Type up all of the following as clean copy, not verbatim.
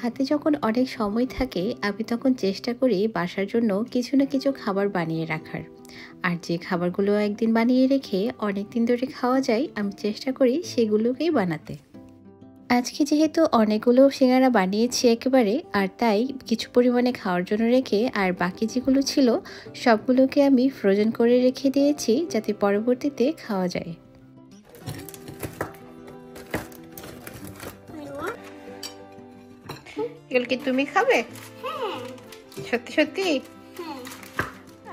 হাতে যখন অনেক সময় থাকে আমি তখন চেষ্টা করি বাসার জন্য কিছু না কিছু খাবার বানিয়ে রাখার। আর যে খাবারগুলো একদিন বানিয়ে রেখে অনেক দিন ধরে খাওয়া যায় আমি চেষ্টা করি সেগুলোকেই বানাতে। আজকে যেহেতু অনেকগুলো সিঙ্গারা বানিয়েছি একেবারে, আর তাই কিছু পরিমাণে খাওয়ার জন্য রেখে আর বাকি যেগুলো ছিল সবগুলোকে আমি ফ্রোজেন করে রেখে দিয়েছি যাতে পরবর্তীতে খাওয়া যায়। এগুলো কি তুমি খাবে? সত্যি সত্যি?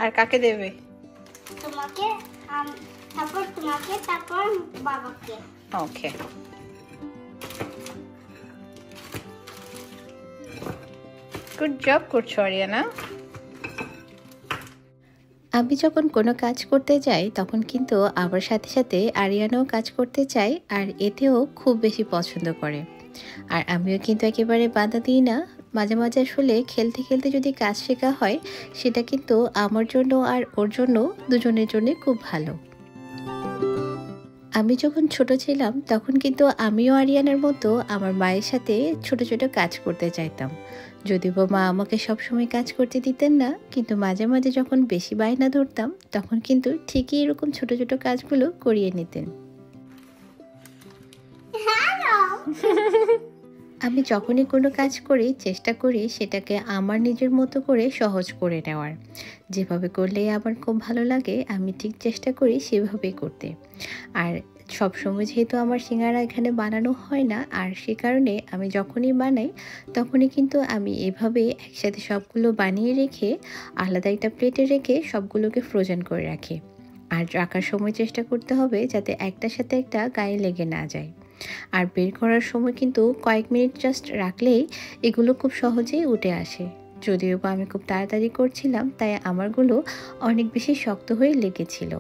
আর কাকে দেবে? তোমাকে, তারপর তোমাকে, তারপর বাবাকে। ওকে। গুড জব করছো আরিয়ানা। আমি যখন কোনো কাজ করতে যাই তখন কিন্তু আমার সাথে সাথে আরিয়ানাও কাজ করতে চায়, আর এতেও খুব বেশি পছন্দ করে। আর আমিও কিন্তু একেবারে বাধা দিই না। মাঝে মাঝে আসলে খেলতে খেলতে যদি কাজ শেখা হয় সেটা কিন্তু আমার জন্য আর ওর জন্য দুজনের জন্য খুব ভালো। আমি যখন ছোট ছিলাম তখন কিন্তু আমিও আরিয়ানার মতো আমার মায়ের সাথে ছোট ছোট কাজ করতে চাইতাম। যদিও বা মা আমাকে সবসময় কাজ করতে দিতেন না, কিন্তু মাঝে মাঝে যখন বেশি বায়না ধরতাম তখন কিন্তু ঠিকই এরকম ছোট ছোট কাজগুলো করিয়ে নিতেন। আমি যখনই কোনো কাজ করি চেষ্টা করি সেটাকে আমার নিজের মতো করে সহজ করে নেওয়ার। যেভাবে করলে আমার খুব ভালো লাগে আমি ঠিক চেষ্টা করি সেভাবেই করতে। আর সবসময় যেহেতু আমার সিঙ্গারা এখানে বানানো হয় না, আর সে কারণে আমি যখনই বানাই তখনই কিন্তু আমি এভাবে একসাথে সবগুলো বানিয়ে রেখে আলাদা একটা প্লেটে রেখে সবগুলোকে ফ্রোজেন করে রাখি। আর রাখার সময় চেষ্টা করতে হবে যাতে একটার সাথে একটা গায়ে লেগে না যায়। আর বের করার সময় কিন্তু কয়েক মিনিট জাস্ট রাখলেই এগুলো খুব সহজেই উঠে আসে। যদিও বা আমি খুব তাড়াতাড়ি করছিলাম তাই আমারগুলো অনেক বেশি শক্ত হয়ে লেগেছিল।